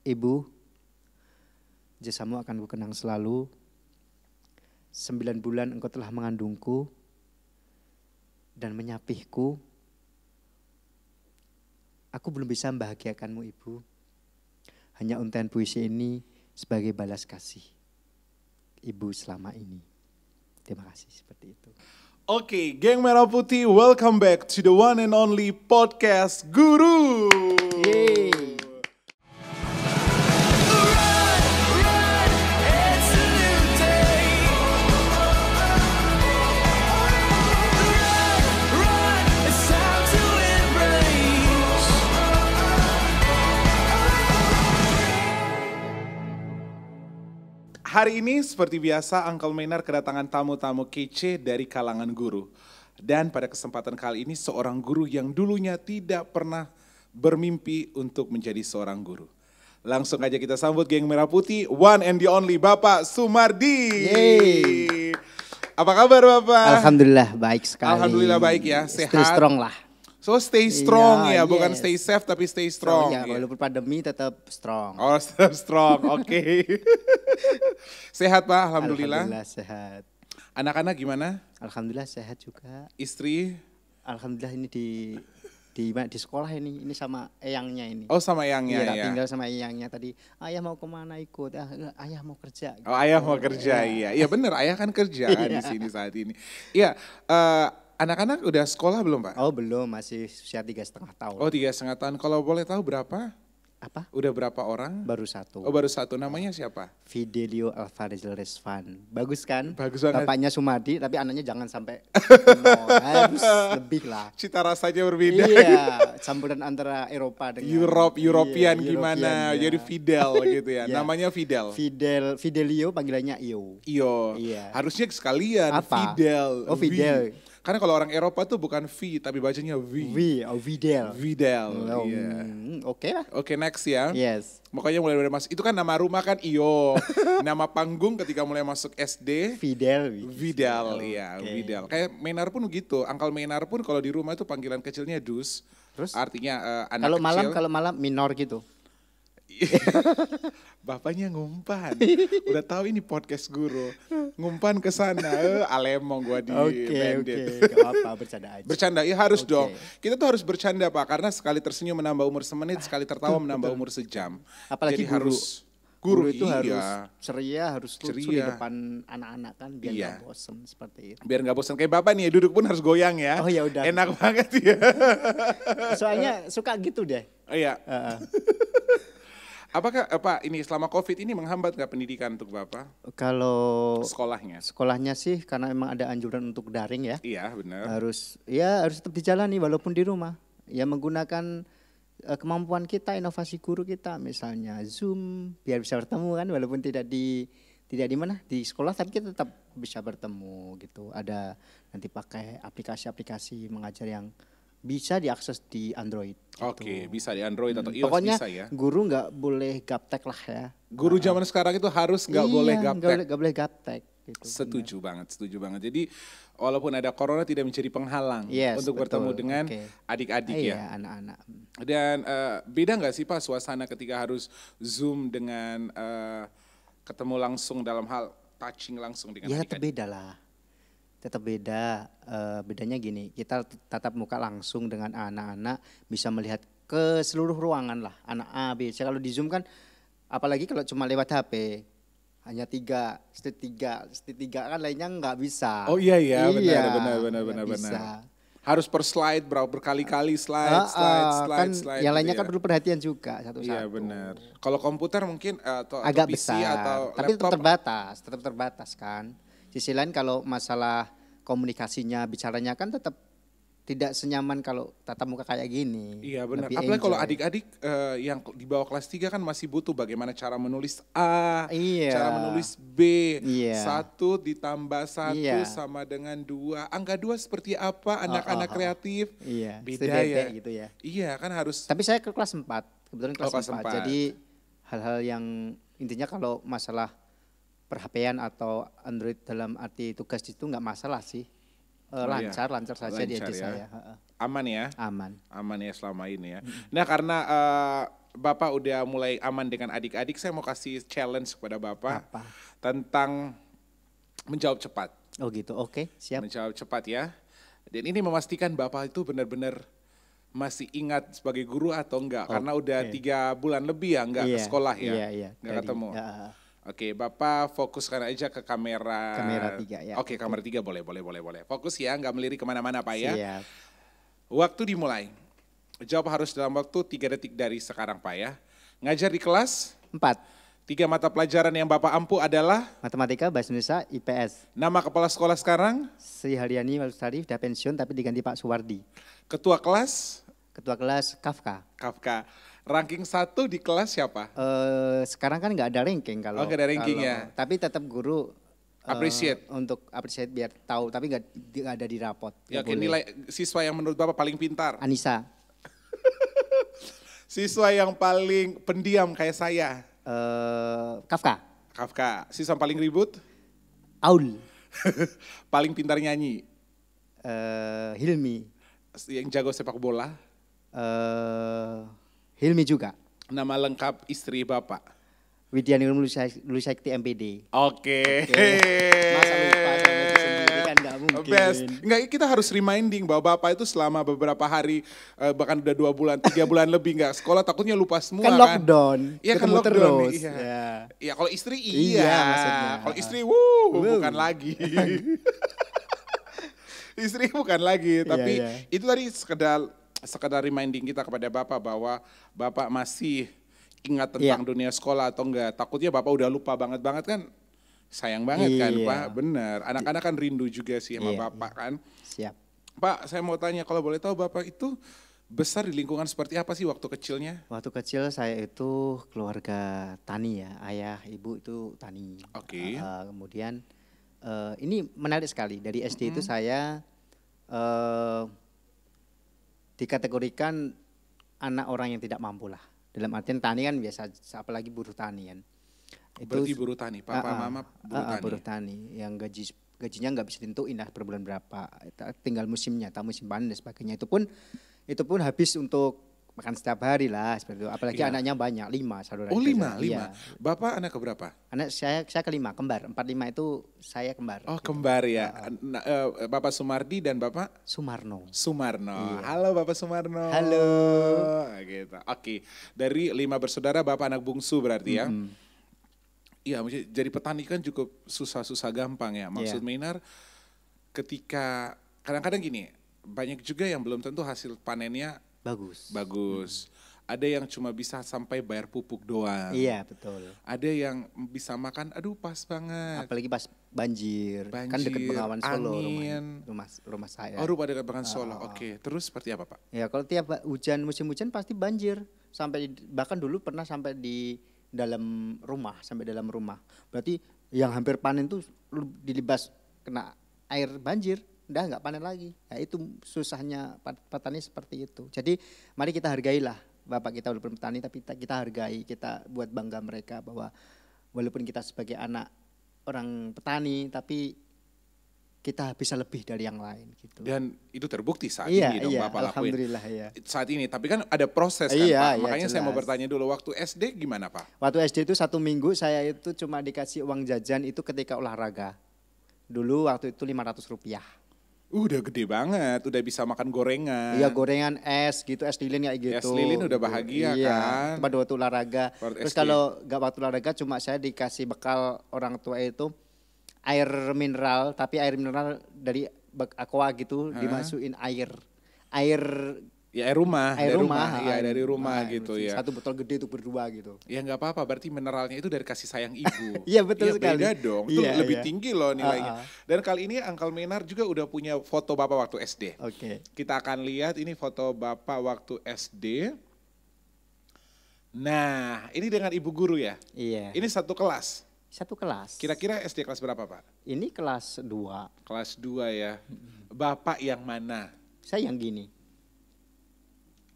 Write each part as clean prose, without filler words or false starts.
Ibu, jasamu akan kukenang selalu. 9 bulan engkau telah mengandungku dan menyapihku. Aku belum bisa membahagiakanmu, Ibu. Hanya untaian puisi ini sebagai balas kasih Ibu selama ini. Terima kasih, seperti itu. Oke, geng Merah Putih, welcome back to the one and only podcast Guru. Yeay. Hari ini seperti biasa Uncle Maynard kedatangan tamu-tamu kece dari kalangan guru. Dan pada kesempatan kali ini seorang guru yang dulunya tidak pernah bermimpi untuk menjadi seorang guru. Langsung aja kita sambut geng Merah Putih, one and the only Bapak Sumardi. Yeay. Apa kabar Bapak? Alhamdulillah baik sekali. Alhamdulillah baik ya, sehat. Stay strong lah. So stay strong Iya, ya, bukan yes. stay safe tapi stay strong. Ya, ya. walaupun pandemi tetap strong. Oh tetap strong, oke. Sehat Pak, Alhamdulillah. Alhamdulillah sehat. Anak-anak gimana? Alhamdulillah sehat juga. Istri? Alhamdulillah ini di sekolah ini sama eyangnya ini. Oh sama eyangnya Iya, ya. tinggal sama eyangnya tadi. Ayah mau kemana ikut? Ayah mau kerja. Oh ayah mau kerja, iya. Iya bener, ayah kan kerja kan di sini saat ini. Iya, anak-anak udah sekolah belum Pak? Oh belum, masih usia 3,5 tahun. Oh 3,5 tahun, kalau boleh tahu berapa? Apa? Udah berapa orang? Baru satu. Oh baru satu, namanya siapa? Fidelio Alvarezil Resvan. Bagus kan? Bagus banget. Bapaknya Sumardi, tapi anaknya jangan sampai harus lebih lah. Cita rasanya berbeda. Iya, campuran antara Eropa dengan European Iya, gimana, European, jadi ya. Fidel gitu ya, Iya. namanya Fidel. Fidelio panggilannya Io. Iyo, Iya. harusnya sekalian Apa? Fidel. Oh, Fidel. Karena kalau orang Eropa tuh bukan V, tapi bacanya V. Videl. Fidel, Oh, iya. Oke lah. Oke, next ya. Yes. Makanya mulai dari masuk, itu kan nama rumah kan Iyo. Nama panggung ketika mulai masuk SD, Fidel. Vidal, iya, Oke. Vidal. Kayak Maynard pun gitu, Uncle Maynard pun kalau di rumah itu panggilan kecilnya Dus. Terus? Artinya anak Kalau kecil. kalau malam minor gitu. Bapaknya ngumpan, udah tahu ini podcast guru, ngumpan ke sana, alemong gua di bandit. Gak apa bercanda aja. Bercanda, ya harus Oke. dong. Kita tuh harus bercanda Pak, karena sekali tersenyum menambah umur semenit, sekali tertawa menambah umur sejam. Apalagi Jadi guru. harus Guru itu iya. harus ceria, harus lucu di Ceria. depan anak-anak kan biar Iya. gak bosen seperti itu. Biar nggak bosan kayak Bapak nih, ya, duduk pun harus goyang ya. Oh, ya udah. Enak banget ya. Soalnya suka gitu deh. Oh iya. Heeh. Apakah Pak ini selama COVID ini menghambat nggak pendidikan untuk Bapak? Kalau Sekolahnya? sekolahnya sih karena memang ada anjuran untuk daring ya. Iya benar. Harus tetap dijalani walaupun di rumah. Ya menggunakan kemampuan kita, inovasi guru kita misalnya Zoom biar bisa bertemu kan walaupun tidak di mana di sekolah tapi kita tetap bisa bertemu gitu. Ada nanti pakai aplikasi-aplikasi mengajar yang bisa diakses di Android. Gitu. Oke, bisa di Android atau iOS Pokoknya bisa ya. guru nggak boleh gaptek lah ya. Guru zaman sekarang itu harus nggak boleh gaptek. Nggak boleh gaptek. Gitu. Setuju banget. Jadi walaupun ada corona tidak menjadi penghalang Yes, untuk betul. bertemu dengan Oke. adik-adik Iya, ya. anak-anak. Dan beda nggak sih Pak suasana ketika harus Zoom dengan ketemu langsung dalam hal touching langsung dengan Ya tetap adik-adik? beda lah. Tetap beda. Bedanya gini, kita tatap muka langsung dengan anak-anak bisa melihat ke seluruh ruangan lah. Anak A, B, C. Kalau di Zoom kan, apalagi kalau cuma lewat HP, hanya state 3 kan lainnya nggak bisa. Oh iya, benar. nggak bisa. Harus per slide berkali-kali kan slide. yang lainnya gitu kan ya. perlu perhatian juga satu-satu. Iya benar. Kalau komputer mungkin atau Agak PC besar, atau tapi laptop. tetap terbatas kan. Sisi lain kalau masalah komunikasinya, bicaranya kan tetap tidak senyaman kalau tatap muka kayak gini. Iya benar. Lebih Apalagi kalau enjoy. adik-adik yang di bawah kelas 3 kan masih butuh bagaimana cara menulis A, Iya. cara menulis B. Iya. 1 ditambah 1 Iya. sama dengan 2. Angka 2 seperti apa anak-anak kreatif? Iya, Beda setidaknya ya. gitu ya. Iya kan harus. Tapi saya ke kelas 4, kebetulan kelas, kelas 4. 4. Jadi hal-hal yang intinya kalau masalah per-HP-an atau Android dalam arti tugas itu nggak masalah sih. Lancar saja di Lancar aja ya. saya. Aman ya? Aman. Aman ya selama ini ya. Nah karena Bapak udah mulai aman dengan adik-adik, saya mau kasih challenge kepada Bapak Apa? tentang menjawab cepat. Oh gitu, oke, siap. Menjawab cepat ya. Dan ini memastikan Bapak itu benar-benar masih ingat sebagai guru atau enggak. Karena udah 3 bulan lebih ya enggak ke Iya, sekolah ya. iya, Enggak tadi, ketemu. ya. Oke, Bapak fokuskan aja ke kamera. Kamera 3 ya. Oke, kamera 3 boleh. Fokus ya, nggak melirik kemana-mana Pak ya. Siap. Waktu dimulai. Jawab harus dalam waktu 3 detik dari sekarang Pak ya. Ngajar di kelas, 4. 3 mata pelajaran yang Bapak ampu adalah Matematika, Bahasa Indonesia, IPS. nama kepala sekolah sekarang, Sri Haryani Walustari udah pensiun tapi diganti Pak Suwardi. ketua kelas, Ketua kelas Kafka. Kafka. Ranking 1 di kelas siapa? Sekarang kan nggak ada ranking kalau. Oh, nggak ada ranking ya. Tapi tetap guru Appreciate. untuk appreciate biar tahu, tapi nggak ada di rapot. Ya, Nggak oke, boleh. nilai siswa yang menurut Bapak paling pintar. Anissa, Siswa yang paling pendiam kayak saya. Kafka, Kafka. Siswa yang paling ribut, Aul, paling pintar nyanyi. Hilmi, Yang jago sepak bola. Hilmi juga. Nama lengkap istri Bapak. Widya Nurul Lusaikti MPD. Oke. Masa lupa sama itu sendiri kan nggak mungkin. Best. Enggak, kita harus reminding bahwa Bapak itu selama beberapa hari, bahkan udah 2 bulan, 3 bulan lebih nggak sekolah, takutnya lupa semua Kan kan. lockdown, Iya kan ketemu lockdown. terus. Iya. Ya. Ya kalau istri Iya, iya. maksudnya. Kalau istri bukan lagi. Istri bukan lagi, tapi iya. itu tadi sekedar reminding kita kepada Bapak bahwa Bapak masih ingat tentang dunia sekolah atau enggak. Takutnya Bapak udah lupa banget kan. Sayang banget kan Iya. Pak, benar. Anak-anak kan rindu juga sih sama Iya, Bapak kan. Siap. Pak, saya mau tanya kalau boleh tahu Bapak itu besar di lingkungan seperti apa sih waktu kecilnya? Waktu kecil saya itu keluarga tani ya, ayah ibu itu tani. Oke. Kemudian ini menarik sekali, dari SD itu saya dikategorikan anak orang yang tidak mampu lah. Dalam artian tani kan biasa, apalagi buruh tani kan. Berarti buruh tani, Papa Mama buruh tani. Buruh tani yang gajinya nggak bisa ditentuin lah per bulan berapa, tinggal musimnya, musim panen dan sebagainya. Itu pun habis untuk makan setiap hari lah seperti itu. Apalagi anaknya banyak, 5 saudara. Oh 5. Iya. Bapak anak keberapa? Anak saya kelima, kembar. 45 itu saya kembar. Oh kembar ya. Bapak Sumardi dan Bapak Sumarno. Sumarno. Halo Bapak Sumarno. Halo. Gitu. Oke. Dari 5 bersaudara Bapak anak bungsu berarti ya. Iya, jadi petani kan cukup susah-susah gampang ya. Maksud Minar ketika kadang-kadang gini, banyak juga yang belum tentu hasil panennya bagus. Ada yang cuma bisa sampai bayar pupuk doang. Iya betul. Ada yang bisa makan, aduh pas banget. Apalagi pas banjir. Kan dekat Bengawan Solo rumah saya. Oh rumah dekat Bengawan Solo, oke. Terus seperti apa Pak? Ya kalau tiap musim hujan pasti banjir. Bahkan dulu pernah sampai di dalam rumah. Berarti yang hampir panen tuh dilibas kena air banjir. Udah nggak panen lagi. Ya itu susahnya petani seperti itu. Jadi mari kita hargailah Bapak kita walaupun petani, tapi kita hargai, kita buat bangga mereka bahwa walaupun kita sebagai anak orang petani, tapi kita bisa lebih dari yang lain gitu. Dan itu terbukti saat ini dong Bapak lakuin. Alhamdulillah ya. Saat ini, tapi kan ada proses kan Pak. Makanya saya mau bertanya dulu, waktu SD gimana Pak? Waktu SD itu 1 minggu saya itu cuma dikasih uang jajan itu ketika olahraga. Dulu waktu itu 500 rupiah. Udah gede banget, udah bisa makan gorengan. Iya gorengan, es gitu, es lilin kayak gitu. Es lilin udah bahagia kan. Pada waktu olahraga. Terus SD. kalau gak waktu olahraga cuma saya dikasih bekal orang tua itu air mineral, tapi air mineral dari aqua gitu dimasukin air. Ya air rumah, dari rumah Nah, gitu ya. 1 botol gede itu berdua gitu. Ya nggak apa-apa, berarti mineralnya itu dari kasih sayang ibu. Iya betul sekali. Beda dong, itu Iya, lebih iya. tinggi loh nilainya. Dan kali ini Uncle Minar juga udah punya foto Bapak waktu SD. Oke. Kita akan lihat ini foto Bapak waktu SD. Nah, ini dengan ibu guru ya? Iya. Ini satu kelas. Satu kelas. Kira-kira SD kelas berapa Pak? Ini kelas 2. Kelas 2 ya. Bapak yang mana? Saya yang gini.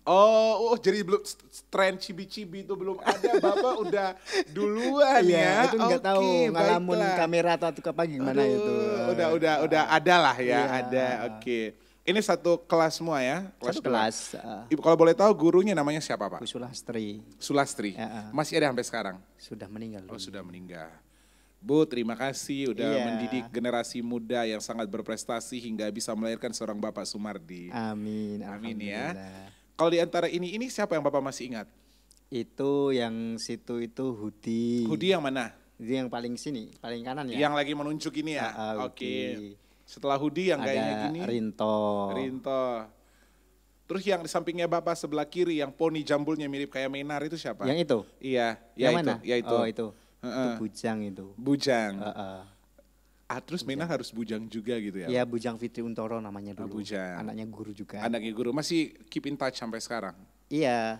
Oh, jadi belum tren cibi-cibi itu belum ada, Bapak udah duluan ya. Itu nggak tahu ngalamun baiklah. kamera atau apa gimana itu. Udah ada lah ya, Iya. ada. Oke. Ini satu kelas semua ya? Satu dua. kelas. Ibu kalau boleh tahu gurunya namanya siapa Pak? Bu Sulastri. Sulastri. Masih ada sampai sekarang? Sudah meninggal. Oh sudah meninggal. Bu terima kasih udah mendidik generasi muda yang sangat berprestasi hingga bisa melahirkan seorang Bapak Sumardi. Amin. Amin ya. Kalau di antara ini siapa yang Bapak masih ingat? Itu yang situ itu Hudi. Hudi yang mana? Itu yang paling sini, paling kanan ya. Yang lagi menunjuk ini ya? Oke. Setelah Hudi yang gayanya gini? Rinto. Terus yang di sampingnya Bapak sebelah kiri yang poni jambulnya mirip kayak Menar itu siapa? Yang itu? Iya. Yang mana? Ya itu. Oh itu. Itu Bujang itu. Bujang. Terus Menar harus Bujang juga gitu ya? Iya Bujang Fitri Untoro namanya dulu. Bujang. Anaknya guru juga. Anaknya guru. Masih keep in touch sampai sekarang? Iya.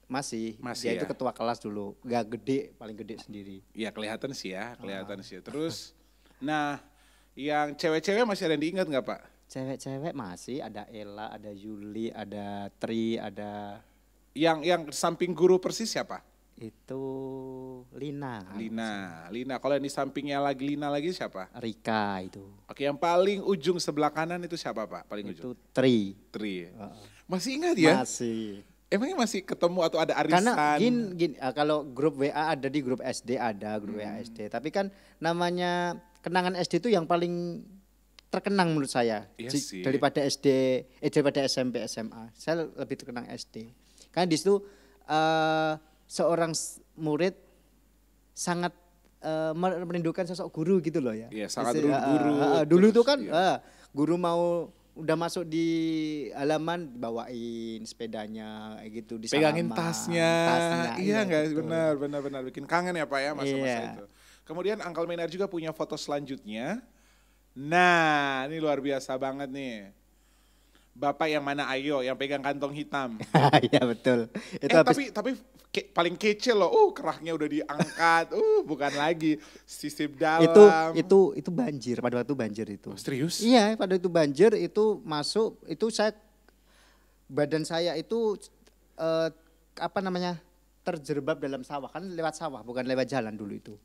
Masih Dia itu ketua kelas dulu, gak gede, paling gede sendiri. Iya kelihatan sih ya, Terus, nah yang cewek-cewek masih ada yang diingat nggak Pak? Cewek-cewek masih, ada Ella, ada Yuli, ada Tri, ada... Yang samping guru persis siapa? Itu Lina. Lina. Kalau yang di sampingnya Lina lagi siapa? Rika itu. Oke, yang paling ujung sebelah kanan itu siapa Pak? Paling ujung? Itu Tri. Masih ingat ya? Masih. Emangnya masih ketemu atau ada arisan? Karena gini, kalau grup WA ada di grup SD grup WA SD. Tapi kan namanya kenangan SD itu yang paling terkenang menurut saya. Iya sih. Daripada daripada SMP, SMA. Saya lebih terkenang SD. Karena di situ seorang murid sangat merindukan sosok guru gitu loh ya. Iya, sangat guru. Dulu itu kan guru mau udah masuk di halaman dibawain sepedanya kayak gitu pegangin tasnya. Iya enggak gitu. benar bikin kangen ya Pak ya masa-masa itu. Kemudian Uncle Menar juga punya foto selanjutnya. Nah, ini luar biasa banget nih. Bapak yang mana ayo yang pegang kantong hitam. Iya betul. Itu tapi paling kece loh. Kerahnya udah diangkat. Bukan lagi sisip dalam. Itu banjir, pada waktu banjir itu. Serius? Iya, pada itu banjir itu masuk, itu badan saya itu terjerembab dalam sawah, kan lewat sawah bukan lewat jalan dulu itu.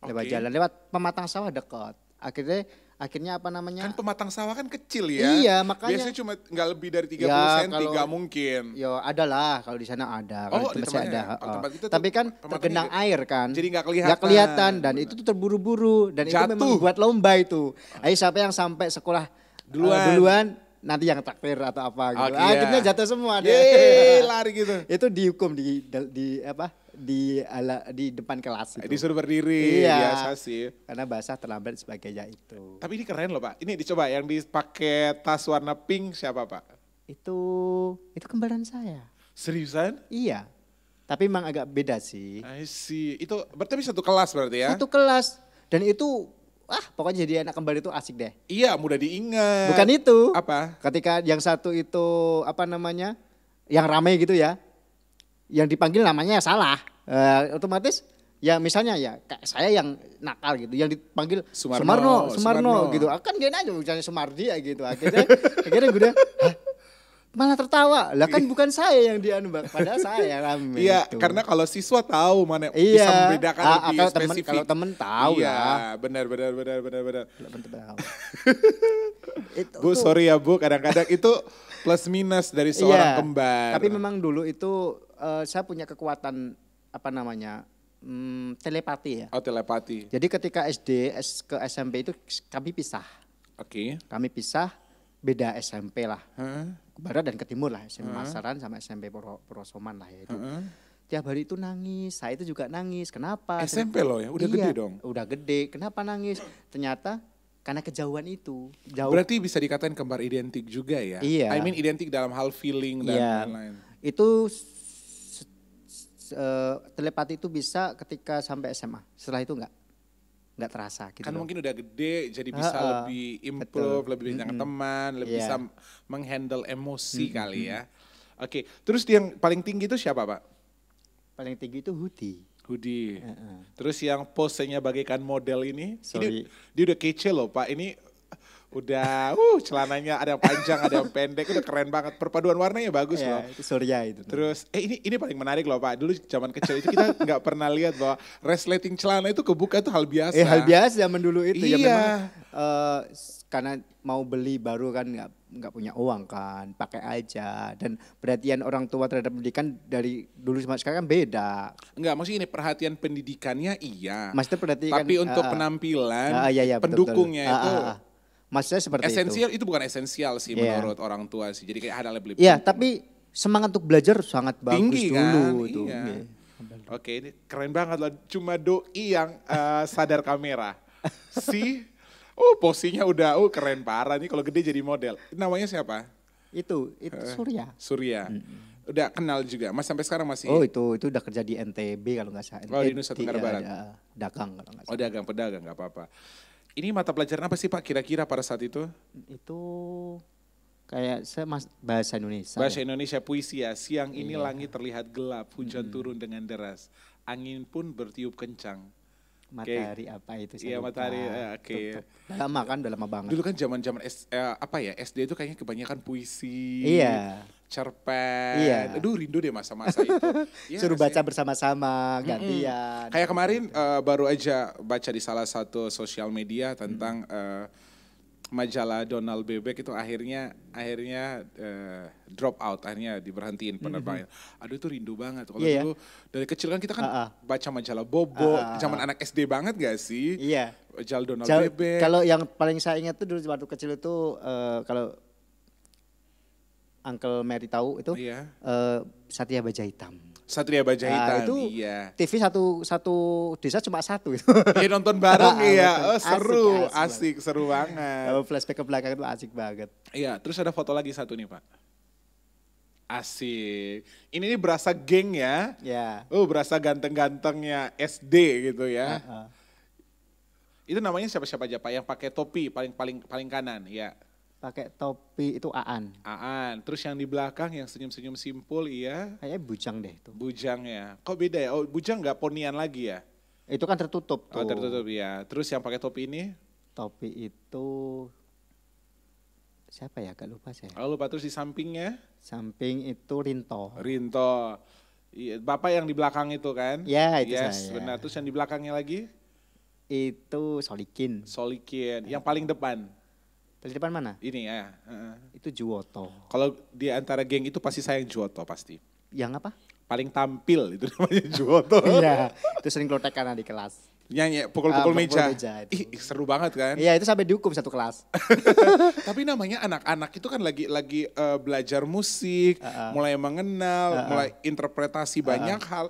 Lewat jalan, lewat pematang sawah dekat. Akhirnya Kan pematang sawah kan kecil ya. Iya, makanya. Biasanya cuma nggak lebih dari 30 cm, nggak mungkin. Ya ada lah, kalau di sana ada. Kalau itu masih ada. Tapi kan tergenang air kan. Jadi nggak kelihatan. Nggak kelihatan dan itu tuh terburu-buru dan jatuh. Itu memang buat lomba itu. Ayo siapa yang sampai sekolah duluan nanti yang traktir atau apa gitu. Akhirnya jatuh semua. Lari gitu. Itu dihukum di depan kelas itu. Disuruh berdiri, biasa sih. Karena basah terlambat sebagainya itu. Tapi ini keren loh Pak. Ini dicoba yang dipakai tas warna pink siapa Pak? Itu kembaran saya. Seriusan? Iya. Tapi memang agak beda sih. I see. Itu berarti satu kelas berarti ya? Satu kelas. Dan itu pokoknya jadi anak kembar itu asik deh. Iya, mudah diingat. Bukan itu. Apa? Ketika yang satu itu yang ramai gitu ya. Yang dipanggil namanya salah, otomatis ya misalnya ya kayak saya yang nakal gitu, yang dipanggil Sumarno gitu, akan gini aja misalnya Sumardi ya gitu, akhirnya gue malah tertawa, lah kan bukan saya yang padahal saya yang rame. Iya, gitu. karena kalau siswa tahu mana bisa membedakan lebih spesifik. Kalau temen tahu ya. Benar. Bu, itu, sorry ya Bu, kadang-kadang itu plus minus dari seorang kembar. Tapi memang dulu itu saya punya kekuatan telepati ya. Oh, telepati. Jadi ketika SD ke SMP itu kami pisah. Oke. Kami pisah beda SMP lah. Ke barat dan ke timur lah, SMP Masaran sama SMP Porosoman lah ya itu. Tiap hari itu nangis, saya itu juga nangis. Kenapa? SMP loh ya, udah gede dong. Udah gede. Kenapa nangis? Ternyata karena kejauhan itu. Jauh. Berarti bisa dikatakan kembar identik juga ya? Iya. I mean identik dalam hal feeling dan lain-lain. Itu telepati itu bisa ketika sampai SMA. Setelah itu enggak terasa gitu. Kan mungkin udah gede jadi bisa lebih improve, lebih banyak teman, lebih bisa menghandle emosi kali ya. Oke, terus yang paling tinggi itu siapa Pak? Paling tinggi itu Hudi. Terus yang posenya bagaikan model ini Sorry. dia udah kece loh Pak. Ini Udah, celananya ada yang panjang, ada yang pendek, udah keren banget. Perpaduan warnanya bagus loh. Itu Surya itu. Terus, ini paling menarik loh Pak. Dulu zaman kecil itu kita nggak pernah lihat bahwa resleting celana itu kebuka itu hal biasa. Hal biasa zaman dulu itu. Iya. Ya memang karena mau beli baru kan nggak punya uang kan, pakai aja. Dan perhatian orang tua terhadap pendidikan dari dulu sama sekarang kan beda. Enggak, maksudnya ini perhatian pendidikannya iya. Maksudnya perhatikan. Tapi untuk penampilan, iya, pendukungnya betul. itu maksudnya seperti esensial itu bukan esensial sih menurut orang tua sih. Jadi kayak ada lebih. Iya, tapi semangat untuk belajar sangat bagus tinggi dulu kan? itu. Iya. Iya. Oke, ini keren banget loh. Cuma doi yang sadar kamera. Posisinya udah keren parah nih kalau gede jadi model. Namanya siapa? Itu Surya. Surya. Udah kenal juga. Mas sampai sekarang masih? Itu udah kerja di NTB kalau nggak salah. Di Nusa Tenggara Barat. Dagang kalau nggak salah. Dagang, pedagang nggak apa-apa. Ini mata pelajaran apa sih Pak kira-kira pada saat itu? Itu kayak bahasa Indonesia. Bahasa Indonesia puisi ya. Siang ini langit terlihat gelap, hujan turun dengan deras, angin pun bertiup kencang. Matahari apa itu? Iya matahari. Oke. Udah lama banget. Dulu kan zaman SD itu kayaknya kebanyakan puisi. Iya. Cerpen. Iya. Aduh rindu deh masa-masa itu. Ya, suruh baca bersama-sama, gantian. Kayak kemarin baru aja baca di salah satu sosial media tentang majalah Donald Bebek itu akhirnya drop out, akhirnya diberhentiin penerbangan. Aduh itu rindu banget. Kalau dulu dari kecil kan kita kan baca majalah Bobo, zaman anak SD banget gak sih? Iya. Majalah Donald Bebek. Kalau yang paling saya ingat tuh dulu waktu kecil itu kalau Uncle Mary tahu itu Satria Baja Hitam. Satria Baja Hitam, itu iya. TV satu desa cuma satu itu. Iya nonton bareng ya, seru, asik, seru banget. Flashback ke belakang itu asik banget. Iya, terus ada foto lagi satu nih Pak. Asik. Ini berasa geng ya. Ya. Berasa ganteng-gantengnya SD gitu ya. Itu namanya siapa-siapa aja Pak yang pakai topi paling kanan ya. Pakai topi itu Aan. Terus yang di belakang yang senyum-senyum simpul iya. Kayaknya Bujang deh itu. Bujang ya. Kok beda ya? Bujang nggak ponian lagi ya? Itu kan tertutup tuh. Tertutup ya. Terus yang pakai topi ini? Topi itu siapa ya? Gak lupa saya. Lupa. Terus di sampingnya? Samping itu Rinto. Iya, Bapak yang di belakang itu kan? Ya itu yes, saya. Benar. Terus yang di belakangnya lagi? Itu Solikin. Yang paling depan? Di depan mana? Ini ya. Itu Juwoto. Kalau di antara geng itu pasti saya yang Juwoto pasti. Yang apa? Paling tampil itu namanya Juwoto. Iya, itu sering klotekan di kelas. Nyanyi, pukul-pukul meja. Seru banget kan? Iya, itu sampai dihukum satu kelas. Tapi namanya anak-anak itu kan lagi belajar musik, mulai mengenal, mulai interpretasi banyak hal.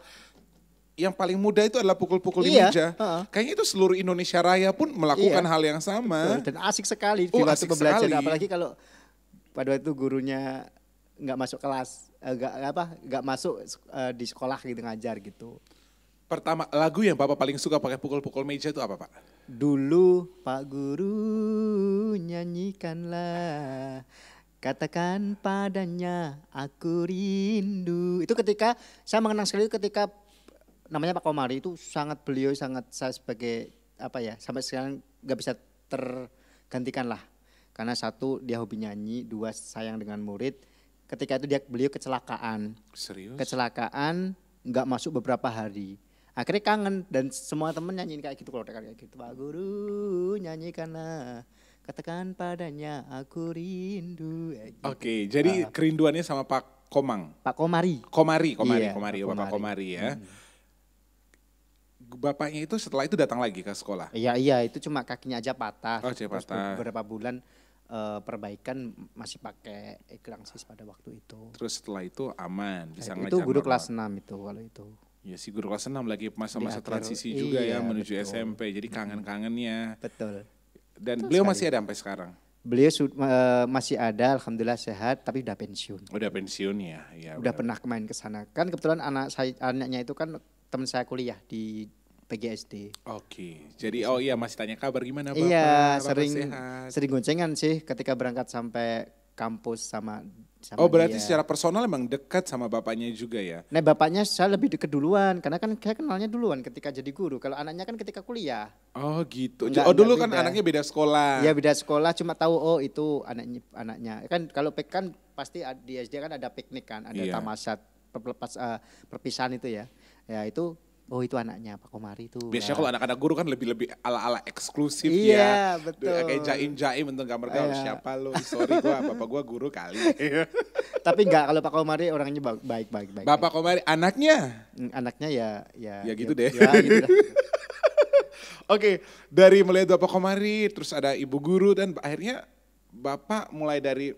Yang paling mudah itu adalah pukul-pukul di meja. Kayaknya itu seluruh Indonesia Raya pun melakukan hal yang sama. Dan asik sekali di waktu pembelajaran. Sekali. Apalagi kalau pada waktu itu gurunya nggak masuk kelas, nggak masuk di sekolah gitu ngajar gitu. Pertama lagu yang Bapak paling suka pakai pukul-pukul meja itu apa Pak? Dulu Pak Guru nyanyikanlah. Katakan padanya aku rindu. Itu ketika saya mengenang sekali ketika namanya Pak Komari itu beliau sangat saya sebagai sampai sekarang nggak bisa tergantikan lah. Karena satu dia hobi nyanyi, dua sayang dengan murid. Ketika itu beliau kecelakaan. Serius? Kecelakaan nggak masuk beberapa hari. Akhirnya kangen dan semua temen nyanyiin kayak gitu kalau kayak gitu. Pak Guru nyanyikanlah. Katakan padanya aku rindu. Gitu. Oke, jadi kerinduannya sama Pak Komang. Pak Komari. Komari, Iya, Bapak Komari ya. Bapaknya itu setelah itu datang lagi ke sekolah? Iya, itu cuma kakinya aja patah. Terus beberapa bulan perbaikan masih pakai eklangsis pada waktu itu. Terus setelah itu aman, bisa ngajar. Itu guru kelas 6 itu kalau itu. Ya sih guru kelas 6 lagi masa-masa transisi juga ya menuju SMP, jadi kangen-kangennya. Betul. Dan beliau masih ada sampai sekarang? Beliau masih ada, alhamdulillah sehat, tapi udah pensiun. Udah pensiun ya. Udah pernah main ke sana. Kan kebetulan anaknya itu kan teman saya kuliah di PGSD. Oke, jadi masih tanya kabar gimana Bapak? Iya, Bapak sering goncengan sih ketika berangkat sampai kampus sama Oh berarti dia. secara personal emang dekat sama bapaknya juga ya? Nah bapaknya saya lebih deket duluan karena kan saya kenalnya duluan ketika jadi guru. Kalau anaknya kan ketika kuliah. Oh gitu. Enggak Oh dulu kan beda. anaknya beda Iya sekolah. beda sekolah cuma tahu oh itu anaknya. Kan kalau kan pasti di SD kan ada piknik kan, ada Iya. tamasat perpisahan itu ya. Ya itu oh itu anaknya Pak Komari itu. Biasanya Nah, kalau anak-anak guru kan lebih-lebih ala-ala eksklusif iya ya. betul. Kayak jaim-jaim untuk gambar gaul. Iya. Siapa lo? Sorry bapak gua guru kali. Tapi enggak kalau Pak Komari orangnya baik. Bapak Komari anaknya? Anaknya ya Ya gitu deh. Ya gitu dah. Oke, dari melihat Bapak Komari, terus ada Ibu Guru dan akhirnya Bapak mulai dari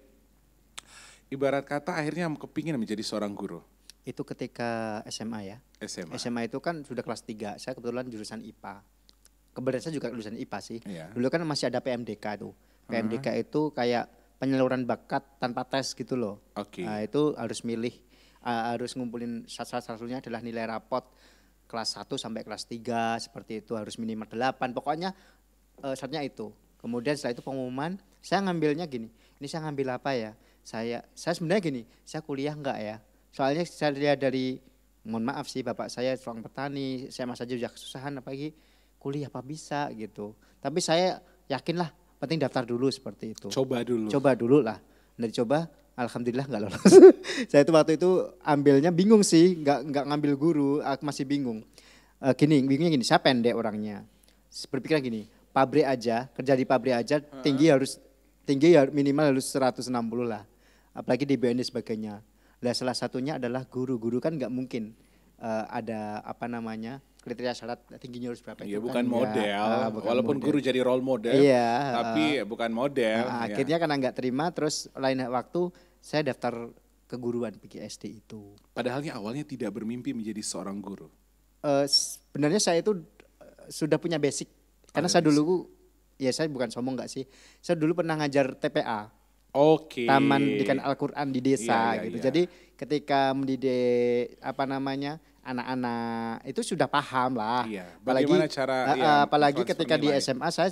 ibarat kata akhirnya kepingin menjadi seorang guru Itu ketika SMA ya. SMA. SMA itu kan sudah kelas 3. Saya kebetulan jurusan IPA. Kebetulan saya juga jurusan IPA sih. Iya. Dulu kan masih ada PMDK tuh. PMDK itu kayak penyaluran bakat tanpa tes gitu loh. Oke. Nah, itu harus milih, harus ngumpulin salah satunya adalah nilai rapot kelas 1 sampai kelas 3 seperti itu harus minimal 8. Pokoknya syaratnya itu. Kemudian setelah itu pengumuman, saya ngambilnya gini. Ini saya ngambil apa ya? Saya sebenarnya gini, saya kuliah enggak ya? Soalnya saya lihat dari mohon maaf sih bapak saya seorang petani, saya masa aja udah kesusahan apalagi kuliah apa bisa gitu. Tapi saya yakin lah penting daftar dulu seperti itu. Coba dulu. Coba dulu lah. Nah dicoba, alhamdulillah nggak lolos. Saya itu waktu itu ambilnya bingung sih, nggak ngambil guru, aku masih bingung. Bingungnya gini, saya pendek orangnya. Berpikir gini, pabrik aja, kerja di pabrik aja tinggi ya minimal harus 160 lah. Apalagi di BNI sebagainya. Nah salah satunya adalah guru kan nggak mungkin ada apa namanya kriteria syarat tingginya harus berapa Iya itu bukan kan model, bukan walaupun model. guru jadi role model, Iya, tapi bukan model. Nah, ya. akhirnya karena nggak terima terus lain waktu saya daftar keguruan PGSD itu. Padahalnya awalnya tidak bermimpi menjadi seorang guru. Sebenarnya saya itu sudah punya basic karena Ada saya dulu ya saya bukan sombong nggak sih. Saya dulu pernah ngajar TPA. Oke. Taman Pendidikan Al-Qur'an di desa Iya, gitu. iya. Jadi ketika mendidik apa namanya anak-anak itu sudah paham lah. Iya, bagaimana cara ya, apalagi transfer ketika di nilai. SMA saya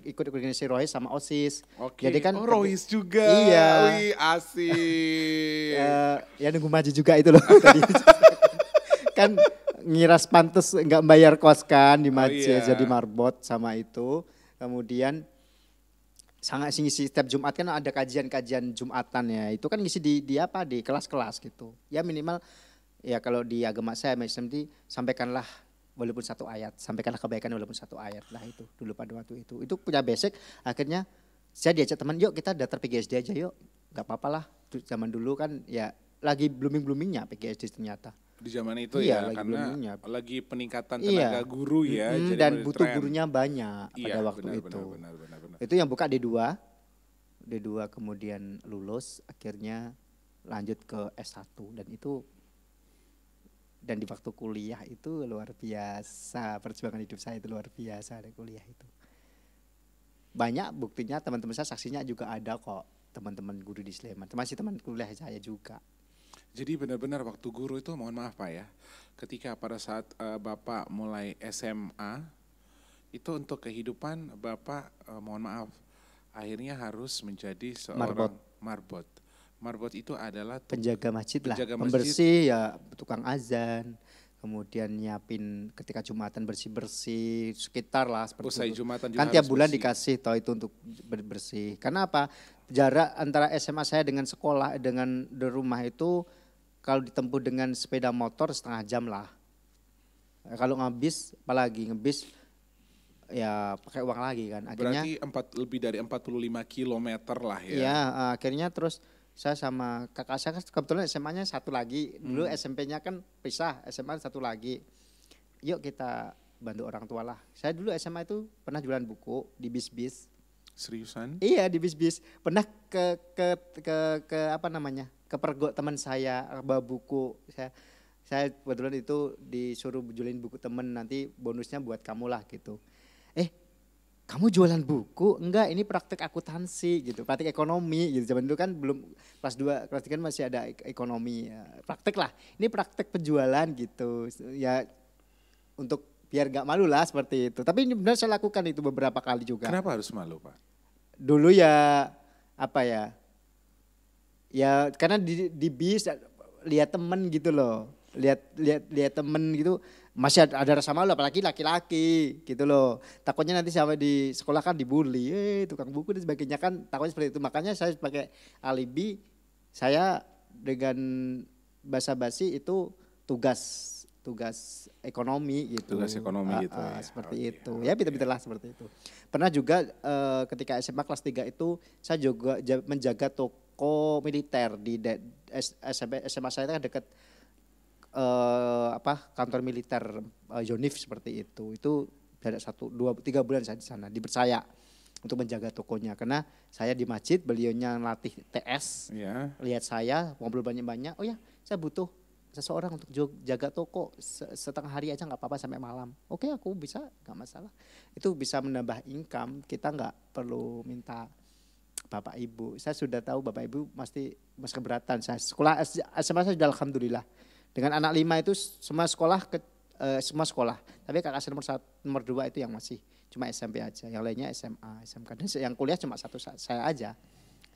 ikut organisasi Rohis sama OSIS. Oke. Jadi kan Rohis juga. Iya. Wih, asik. Ya nunggu maju juga itu loh tadi. Kan ngiras pantes nggak bayar kos kan di masjid iya. jadi marbot sama itu. Kemudian sangat ngisi setiap Jumat kan ada kajian-kajian Jumatan ya. Itu kan ngisi di apa di kelas-kelas gitu. Ya minimal ya kalau di agama saya Islam sampaikanlah walaupun satu ayat, sampaikanlah kebaikan walaupun satu ayat lah itu dulu pada waktu itu. Itu punya basic akhirnya saya diajak teman yuk kita daftar PGSD aja yuk. Gak apa-apa lah. Zaman dulu kan ya lagi blooming-bloomingnya PGSD ternyata. Di zaman itu Iya, ya lagi karena bloomingnya. lagi peningkatan Iya. tenaga guru ya. jadi Dan menjadi butuh tren. gurunya banyak Iya, pada waktu benar, itu. Benar. Itu yang buka D2 kemudian lulus akhirnya lanjut ke S1 dan di waktu kuliah itu luar biasa perjuangan hidup saya itu luar biasa di kuliah itu. Banyak buktinya teman-teman saya saksinya juga ada kok teman-teman guru di Sleman, masih teman kuliah saya juga. Jadi benar-benar waktu guru itu mohon maaf Pak ya, ketika pada saat Bapak mulai SMA, itu untuk kehidupan Bapak mohon maaf, akhirnya harus menjadi seorang marbot. Marbot itu adalah Penjaga masjid lah, penjaga pembersih ya tukang azan, kemudian nyiapin ketika Jumatan bersih-bersih sekitar lah seperti usai itu. Jumatan juga Kan tiap harus bulan bersih. dikasih toh itu untuk bersih. Karena apa? Jarak antara SMA saya dengan sekolah dengan di rumah itu kalau ditempuh dengan sepeda motor setengah jam lah. Kalau apalagi ngebis ya pakai uang lagi kan. Akhirnya Berarti lebih dari 45 kilometer lah ya. iya, akhirnya terus saya sama kakak saya kan kebetulan SMA-nya satu lagi. Dulu SMP-nya kan pisah, SMA satu lagi. Yuk kita bantu orang tua lah. Saya dulu SMA itu pernah jualan buku di bis-bis. Seriusan? Iya di bis-bis. Pernah ke apa namanya? Ke pergok teman saya bawa buku. Saya kebetulan itu disuruh jualin buku temen nanti bonusnya buat kamu lah gitu. Kamu jualan buku? Enggak, ini praktek akuntansi gitu, praktek ekonomi gitu. Zaman dulu kan belum kelas 2, kelas 3 kan masih ada ekonomi. Ya, praktek lah, ini praktek penjualan gitu. Ya untuk biar gak malu lah seperti itu. Tapi ini benar saya lakukan itu beberapa kali juga. Kenapa harus malu Pak? Dulu ya apa ya? Ya karena di bis lihat temen gitu loh. Lihat temen gitu masih ada rasa malu apalagi laki-laki gitu loh. Takutnya nanti sampai di sekolah kan dibully, tukang buku dan sebagainya kan takutnya seperti itu. Makanya saya pakai alibi saya dengan basa-basi itu tugas ekonomi gitu. Tugas ekonomi gitu ya. Seperti Oke, itu. Ya pinter-pinterlah seperti itu. Pernah juga ketika SMA kelas 3 itu saya juga menjaga toko militer di SMA saya kan dekat kantor militer Yonif seperti itu. Itu ada 1, 2, 3 bulan saya di sana dipercaya untuk menjaga tokonya karena saya di masjid beliaunya latih TS. Iya. Lihat saya ngobrol banyak-banyak, oh ya saya butuh seseorang untuk jaga toko setengah hari aja nggak apa-apa sampai malam. Oke aku bisa, nggak masalah. Itu bisa menambah income, kita nggak perlu minta bapak ibu. Saya sudah tahu bapak ibu masih keberatan. Saya sekolah SMA saya sudah alhamdulillah. Dengan anak 5 itu semua sekolah. Tapi kakak saya nomor 2 itu yang masih cuma SMP aja. Yang lainnya SMA, SMK. Dan yang kuliah cuma satu saya aja.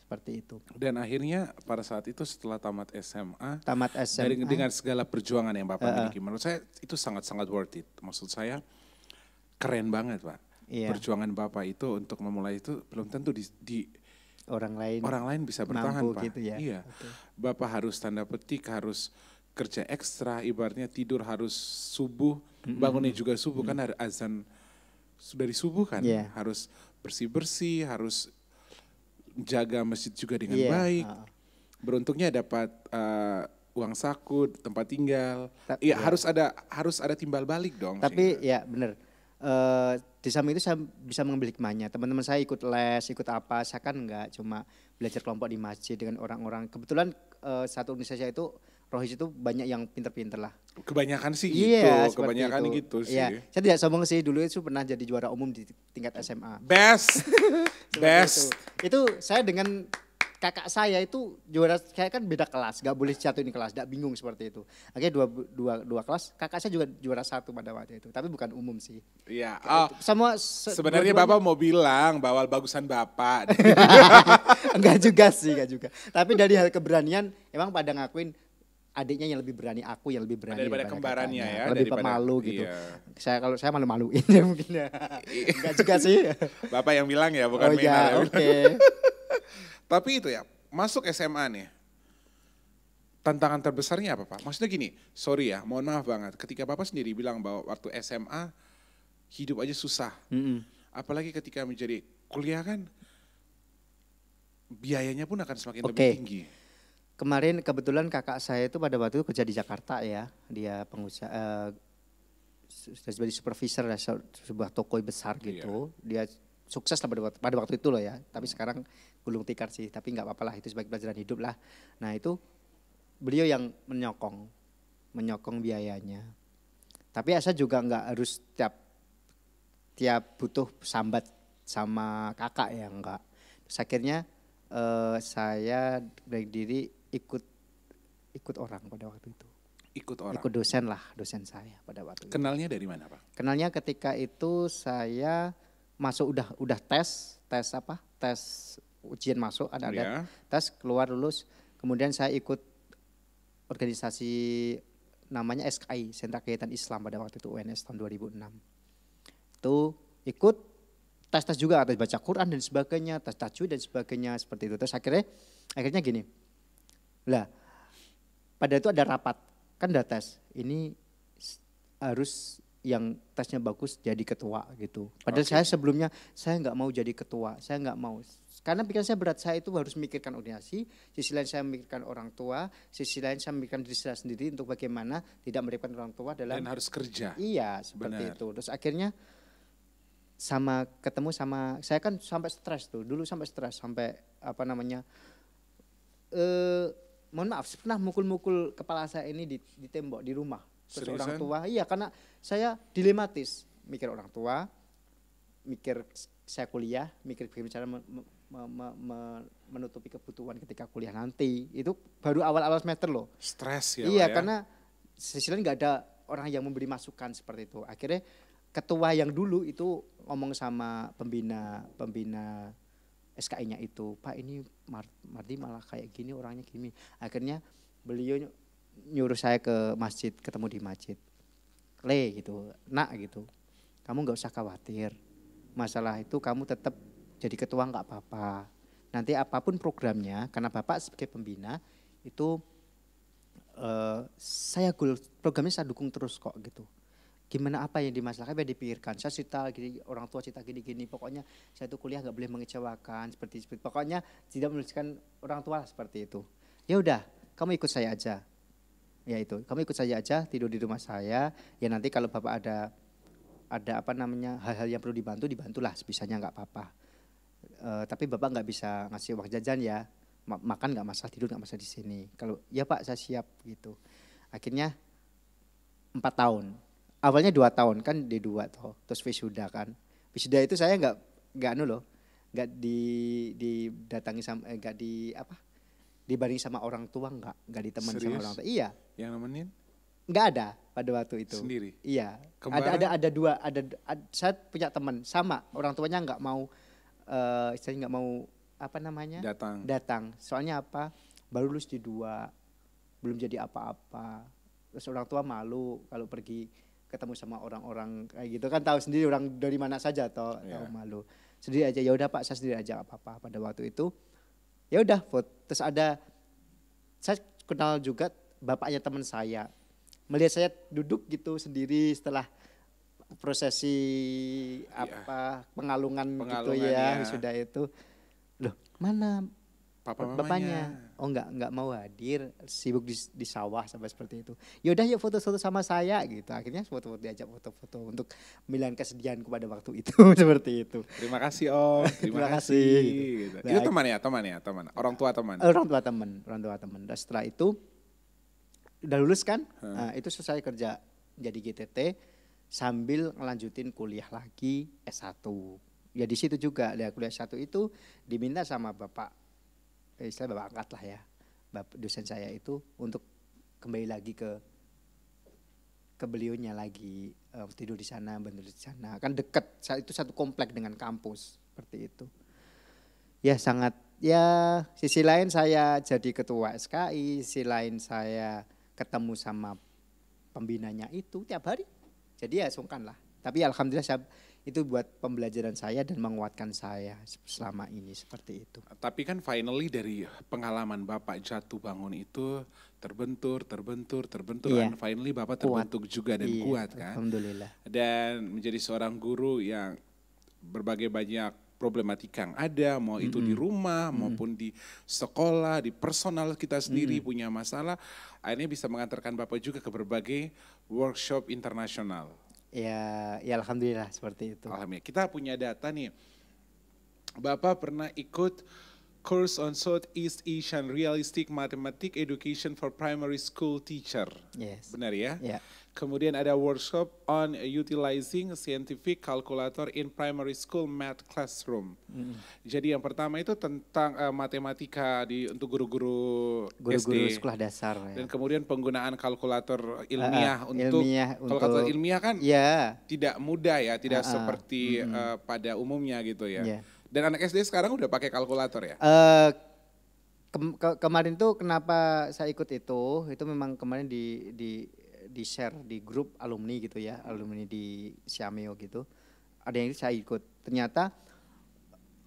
Seperti itu. Dan akhirnya pada saat itu setelah tamat SMA, dengan SMA segala perjuangan yang Bapak miliki, menurut saya itu sangat-sangat worth it. Maksud saya keren banget Pak. Iya. Perjuangan Bapak itu untuk memulai itu belum tentu di orang lain bisa bertahan Pak. Gitu ya. Iya. Okay. Bapak harus tanda petik harus kerja ekstra, ibaratnya tidur harus subuh, bangunnya juga subuh kan ada azan sudah di subuh kan, harus bersih-bersih, harus jaga masjid juga dengan baik. Beruntungnya dapat uang saku, tempat tinggal. Iya, harus ada timbal balik dong. Tapi ya benar. Di samping itu saya bisa mengambil hikmahnya. Teman-teman saya ikut les, ikut apa, saya kan enggak cuma belajar kelompok di masjid dengan orang-orang. Kebetulan satu Indonesia itu Rohis itu banyak yang pinter-pinter lah. Kebanyakan sih gitu, kebanyakan itu. gitu sih. Iya, saya tidak sombong sih, dulu itu pernah jadi juara umum di tingkat SMA. Best. Itu saya dengan kakak saya itu juara, saya kan beda kelas, gak boleh satu ini kelas, gak bingung seperti itu. Akhirnya dua kelas, kakak saya juga juara 1 pada waktu itu, tapi bukan umum sih. Iya. Sebenarnya Bapak mau bilang bahwa bagusan Bapak. enggak juga. Tapi dari hal keberanian, emang pada ngakuin adiknya yang lebih berani, aku yang lebih berani daripada kembarannya ya, lebih pemalu gitu. Iya. Kalau saya malu-maluin ya mungkin ya. Enggak juga sih. Bapak yang bilang ya, bukan Minar. Oke. Tapi itu ya, masuk SMA nih. Tantangan terbesarnya apa Pak? Maksudnya gini, sorry ya, mohon maaf banget. Ketika Bapak sendiri bilang bahwa waktu SMA hidup aja susah. Apalagi ketika menjadi kuliah kan biayanya pun akan semakin lebih tinggi. Kemarin kebetulan kakak saya itu pada waktu itu kerja di Jakarta ya. Dia pengusaha, sudah sebagai supervisor sebuah toko besar gitu. Dia sukses lah pada waktu itu loh ya. Tapi sekarang gulung tikar sih. Tapi nggak apa-apa lah, itu sebagai pelajaran hidup lah. Nah itu beliau yang menyokong biayanya. Tapi saya juga nggak harus tiap butuh sambat sama kakak ya, enggak. Terus akhirnya saya dari diri ikut orang pada waktu itu. Ikut dosen saya pada waktu itu. Kenalnya dari mana Pak? Kenalnya ketika itu saya masuk udah tes ujian masuk, ada tes keluar lulus. Kemudian saya ikut organisasi namanya SKI, Sentra Kegiatan Islam pada waktu itu, UNS tahun 2006. Itu ikut tes juga, tes baca Quran dan sebagainya, tes tajwid dan sebagainya seperti itu. Terus akhirnya gini. Lah, pada itu ada rapat, kan udah tes. Ini harus yang tesnya bagus jadi ketua gitu. Padahal saya sebelumnya saya nggak mau jadi ketua, saya nggak mau. Karena pikiran saya berat, saya itu harus memikirkan organisasi, sisi lain saya memikirkan orang tua, sisi lain saya memikirkan diri saya sendiri untuk bagaimana tidak merepotkan orang tua dalam. Dan harus kerja. Iya, seperti itu. Terus akhirnya ketemu sama saya kan sampai stres tuh, dulu sampai stres sampai mohon maaf, pernah mukul-mukul kepala saya ini di tembok di rumah. Terus orang tua, iya karena saya dilematis, mikir orang tua, mikir saya kuliah, mikir bagaimana cara menutupi kebutuhan ketika kuliah nanti. Itu baru awal-awal semester loh. Stres ya. Iya, karena sisi lain nggak ada orang yang memberi masukan seperti itu. Akhirnya ketua yang dulu itu ngomong sama pembina SKI-nya itu, Pak ini Mardi malah kayak gini, orangnya gini. Akhirnya beliau nyuruh saya ke masjid, ketemu di masjid. Gitu, nak gitu, kamu nggak usah khawatir. Masalah itu kamu tetap jadi ketua nggak apa-apa. Nanti apapun programnya, karena Bapak sebagai pembina itu programnya saya dukung terus kok gitu. Gimana apa yang dimasalahkan biar dipikirkan. Saya cita gini, orang tua cita gini-gini. Pokoknya saya itu kuliah nggak boleh mengecewakan seperti. Pokoknya tidak menuliskan orang tua seperti itu. Ya udah, kamu ikut saya aja. Ya itu, kamu ikut saya aja, tidur di rumah saya. Ya nanti kalau Bapak ada hal-hal yang perlu dibantulah sebisanya nggak apa-apa. Tapi Bapak nggak bisa ngasih uang jajan ya. Makan nggak masalah, tidur nggak masalah di sini. Kalau ya Pak saya siap gitu. Akhirnya 4 tahun. Awalnya 2 tahun kan D2 toh. Terus wisuda kan. Wisuda itu saya nggak nggak didatangi sama nggak dibarengi sama orang tua, nggak ditemani sama orang tua. Iya. Yang nemenin? Nggak ada pada waktu itu. Sendiri? Iya. Kembaran? Ada dua. Saya punya teman sama orang tuanya nggak mau. Saya nggak mau datang. Soalnya apa? Baru lulus D2, belum jadi apa-apa. Terus orang tua malu kalau pergi ketemu sama orang-orang kayak gitu kan, tahu sendiri orang dari mana saja tahu malu. Sendiri aja, ya udah Pak saya sendiri aja apa-apa pada waktu itu. Ya udah, terus saya kenal juga bapaknya teman saya. Melihat saya duduk gitu sendiri setelah prosesi pengalungan gitu ya, sudah itu. Loh, mana bapaknya? Oh enggak mau hadir, sibuk di sawah sampai seperti itu. Yaudah yuk foto-foto sama saya gitu. Akhirnya diajak foto-foto untuk memiliki kesedihanku pada waktu itu seperti itu. Terima kasih Om, terima kasih. Gitu. Itu teman. Orang tua teman. Orang tua teman. Dan setelah itu udah lulus kan? Nah, itu selesai kerja jadi GTT sambil ngelanjutin kuliah lagi S1. Ya di situ juga, ya kuliah S1 itu diminta sama bapak angkat lah ya, dosen saya itu untuk kembali lagi ke beliaunya lagi, tidur di sana, bantu di sana, kan dekat, itu satu komplek dengan kampus seperti itu. Ya sangat, ya sisi lain saya jadi ketua SKI, sisi lain saya ketemu sama pembinanya itu tiap hari, jadi ya sungkan lah. Tapi alhamdulillah itu buat pembelajaran saya dan menguatkan saya selama ini seperti itu. Tapi kan finally dari pengalaman Bapak jatuh bangun itu terbentur dan finally Bapak terbentuk juga dan kuat kan. Alhamdulillah. Dan menjadi seorang guru yang berbagai banyak problematika yang ada, mau itu di rumah maupun di sekolah, di personal kita sendiri punya masalah, akhirnya bisa mengantarkan Bapak juga ke berbagai workshop internasional. Ya alhamdulillah seperti itu. Alhamdulillah. Kita punya data nih. Bapak pernah ikut course on Southeast Asian Realistic Mathematics Education for Primary School Teacher. Yes. Benar ya? Yeah. Kemudian ada workshop on utilizing scientific calculator in primary school math classroom. Jadi yang pertama itu tentang matematika untuk guru-guru SD. Sekolah dasar. Dan kemudian penggunaan kalkulator ilmiah untuk kalkulator ilmiah kan tidak mudah ya, tidak seperti pada umumnya gitu ya. Yeah. Dan anak SD sekarang udah pakai kalkulator ya? Kemarin tuh kenapa saya ikut itu memang kemarin di share di grup alumni gitu ya, alumni di Siameo gitu. Ada yang saya ikut. Ternyata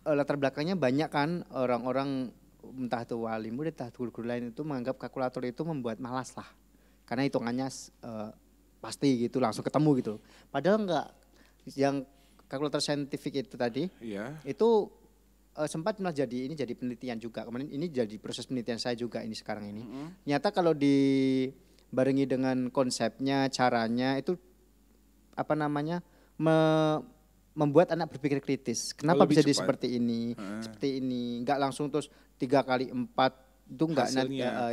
latar belakangnya banyak kan orang-orang entah itu wali murid, entah guru-guru lain itu menganggap kalkulator itu membuat malas lah. Karena hitungannya pasti gitu, langsung ketemu gitu. Padahal enggak. Yang kalkulator saintifik itu tadi, itu sempat malah jadi penelitian juga. Kemarin ini jadi proses penelitian saya juga ini sekarang ini. Ternyata kalau barengi dengan konsepnya, caranya itu membuat anak berpikir kritis. Kenapa bisa seperti ini? Seperti ini, enggak langsung terus 3 kali 4 itu enggak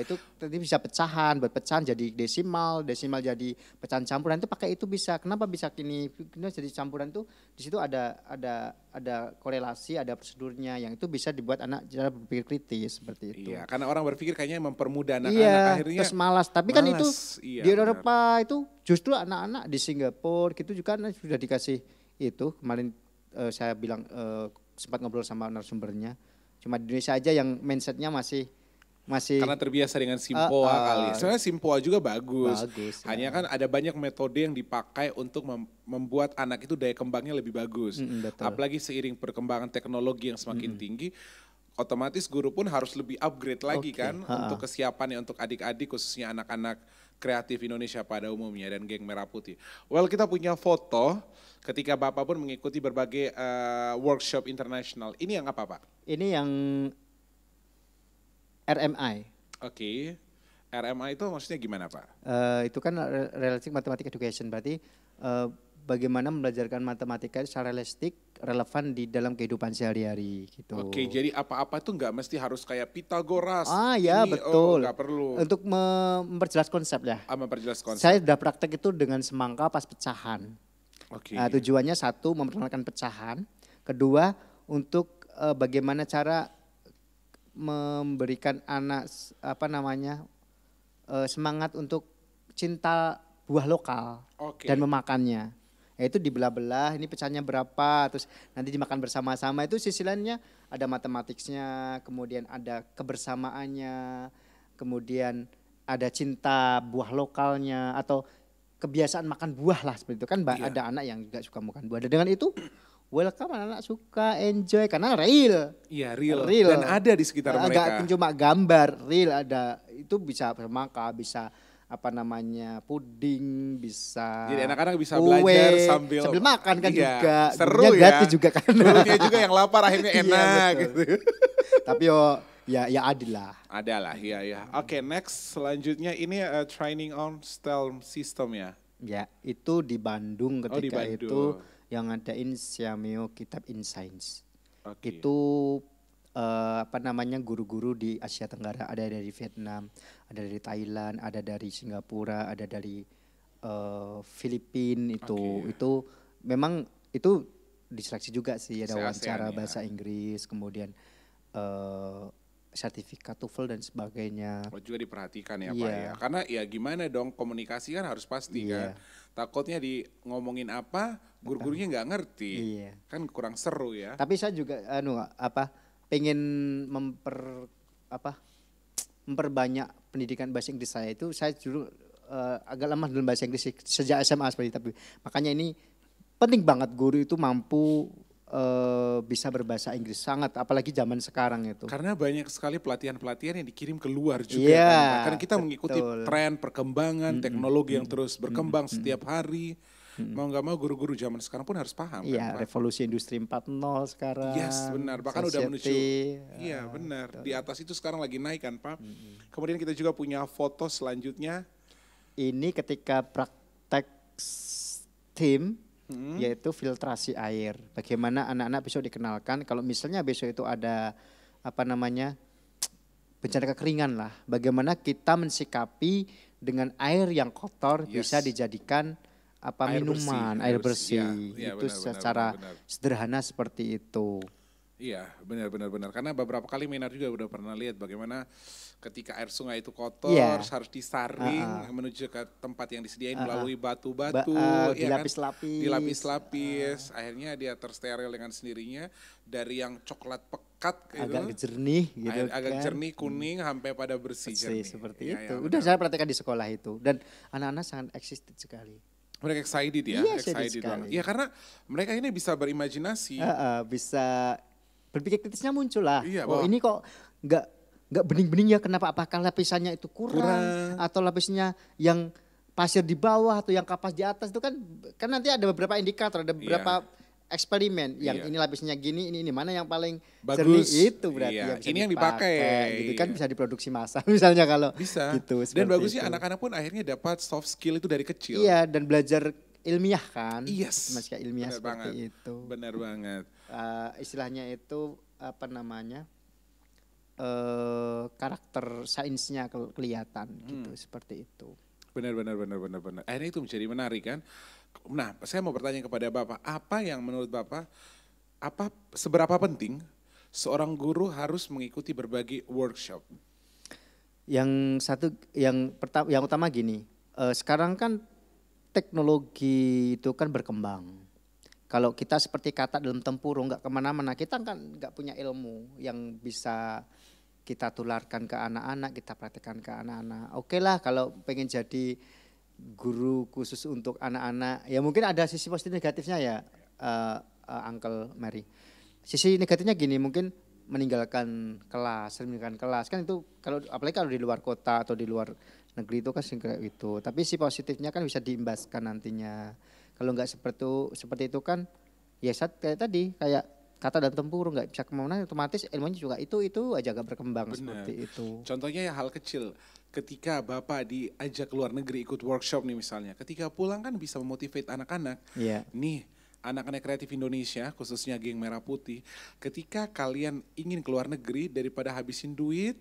itu tadi bisa pecahan, buat pecahan jadi desimal jadi pecahan campuran itu pakai itu bisa. Kenapa bisa kini jadi campuran tuh di situ ada korelasi, ada prosedurnya yang itu bisa dibuat anak cara berpikir kritis seperti itu. Iya, karena orang berpikir kayaknya mempermudah anak-anak akhirnya terus malas. Tapi kan itu di Eropa itu justru anak-anak di Singapura gitu juga sudah dikasih itu. Kemarin saya bilang sempat ngobrol sama narasumbernya. Cuma di Indonesia aja yang mindsetnya masih Karena terbiasa dengan Simpoa kali. Sebenarnya Simpoa juga bagus. Bagus, Hanya kan ada banyak metode yang dipakai untuk membuat anak itu daya kembangnya lebih bagus. betul. Apalagi seiring perkembangan teknologi yang semakin tinggi, otomatis guru pun harus lebih upgrade lagi kan untuk kesiapannya untuk adik-adik khususnya anak-anak kreatif Indonesia pada umumnya dan geng Merah Putih. Well, kita punya foto ketika Bapak pun mengikuti berbagai workshop internasional. Ini yang apa, Pak? Ini yang RMI. Oke. RMI itu maksudnya gimana, Pak? Itu kan Realistic Mathematics Education, berarti bagaimana membelajarkan matematika secara realistik, relevan di dalam kehidupan sehari-hari gitu. Oke, jadi apa-apa itu nggak mesti harus kayak Pitagoras. Ya ini, betul. Nggak perlu. Untuk memperjelas konsep ya. Memperjelas konsep. Saya sudah praktek itu dengan semangka pas pecahan. Oke. Tujuannya satu, memperkenalkan pecahan. Kedua, untuk bagaimana cara memberikan anak semangat untuk cinta buah lokal dan memakannya. Yaitu dibelah-belah, ini pecahnya berapa, terus nanti dimakan bersama-sama. Itu sisilannya ada matematiknya, kemudian ada kebersamaannya, kemudian ada cinta buah lokalnya atau kebiasaan makan buah lah seperti itu kan. Ada anak yang juga suka makan buah. Dan dengan itu welcome, anak-anak suka, enjoy karena real. Iya, real. Dan ada di sekitar mereka. Enggak cuma gambar, real ada. Itu bisa semangka, bisa puding, bisa jadi anak-anak bisa kue, belajar sambil makan kan juga. Seru ya. Gratis juga kan. Perutnya juga yang lapar akhirnya enak gitu. Tapi ya adil lah. Ada lah, iya. Oke, next selanjutnya ini training on STEM system ya. Ya, itu di Bandung ketika di Bandung. itu yang ngadain Siameo Kitab in Science. Okay. Itu guru-guru di Asia Tenggara, ada dari Vietnam, ada dari Thailand, ada dari Singapura, ada dari Filipina itu memang itu diseleksi juga sih, ada wawancara bahasa Inggris, kemudian sertifikat TOEFL dan sebagainya. Juga diperhatikan ya Pak ya. Karena ya gimana dong, komunikasi kan harus pasti kan. Takutnya di ngomongin apa, guru-gurunya nggak ngerti. Kan kurang seru ya. Tapi saya juga pengen memperbanyak pendidikan bahasa Inggris saya itu. Saya dulu agak lemah dalam bahasa Inggris sejak SMA seperti itu. Tapi makanya ini penting banget guru itu mampu bisa berbahasa Inggris sangat, apalagi zaman sekarang itu. Karena banyak sekali pelatihan-pelatihan yang dikirim keluar juga kan. Karena kita mengikuti tren perkembangan teknologi yang terus berkembang setiap hari. Mau nggak mau guru-guru zaman sekarang pun harus paham. Iya, kan, revolusi industri 4.0 sekarang. Yes, benar. Bahkan udah menuju. Iya, benar. Di atas itu sekarang lagi naik kan, Pak. Kemudian kita juga punya foto selanjutnya. Ini ketika praktek tim, yaitu filtrasi air. Bagaimana anak-anak besok dikenalkan kalau misalnya besok itu ada bencana kekeringan lah. Bagaimana kita mensikapi dengan air yang kotor bisa dijadikan minuman, air bersih. Itu secara sederhana seperti itu. Iya, benar. Karena beberapa kali Menar juga udah pernah lihat bagaimana ketika air sungai itu kotor harus disaring menuju ke tempat yang disediain melalui batu-batu, dilapis-lapis. Akhirnya dia tersteril dengan sendirinya dari yang coklat pekat agak jernih gitu agak jernih kuning sampai pada bersih jernih. Seperti itu. Udah saya praktekkan di sekolah itu dan anak-anak sangat excited sekali. Mereka excited ya, excited banget. Ya karena mereka ini bisa berimajinasi. Bisa berpikir kritisnya muncul lah. Ini kok nggak bening-bening ya, kenapa? Apakah lapisannya itu kurang atau lapisnya yang pasir di bawah atau yang kapas di atas itu kan nanti ada beberapa indikator, ada beberapa eksperimen yang ini lapisnya gini, ini mana yang paling jernih itu berarti yang bisa ini yang dipakai. Gitu kan bisa diproduksi massal misalnya kalau bisa. Gitu. Dan bagusnya anak-anak pun akhirnya dapat soft skill itu dari kecil. Iya, dan belajar ilmiah kan. Yes. Masih ilmiah benar seperti banget. itu. Benar banget. Istilahnya itu karakter sainsnya kelihatan gitu, seperti itu. Benar. Akhirnya itu menjadi menarik kan. Nah, saya mau bertanya kepada Bapak, apa yang menurut Bapak, seberapa penting seorang guru harus mengikuti berbagai workshop? Yang utama gini, sekarang kan teknologi itu kan berkembang. kalau kita seperti kata dalam tempurung nggak kemana-mana, kita kan nggak punya ilmu yang bisa kita tularkan ke anak-anak, kita praktekkan ke anak-anak. Oke lah kalau pengen jadi guru khusus untuk anak-anak, ya mungkin ada sisi positif negatifnya ya, Uncle Mary. Sisi negatifnya gini, mungkin meninggalkan kelas kan itu kalau apalagi kalau di luar kota atau di luar negeri itu kan kayak gitu. Tapi si positifnya kan bisa diimbaskan nantinya. Kalau nggak seperti itu kan ya kayak tadi kayak kata dan tempurung nggak bisa kemana, otomatis ilmunya juga itu aja gak berkembang. Benar. Seperti itu. Contohnya ya hal kecil, ketika Bapak diajak keluar negeri ikut workshop nih misalnya, ketika pulang kan bisa memotivate anak-anak. Iya. Nih anak-anak kreatif Indonesia khususnya geng Merah Putih, ketika kalian ingin keluar negeri daripada habisin duit,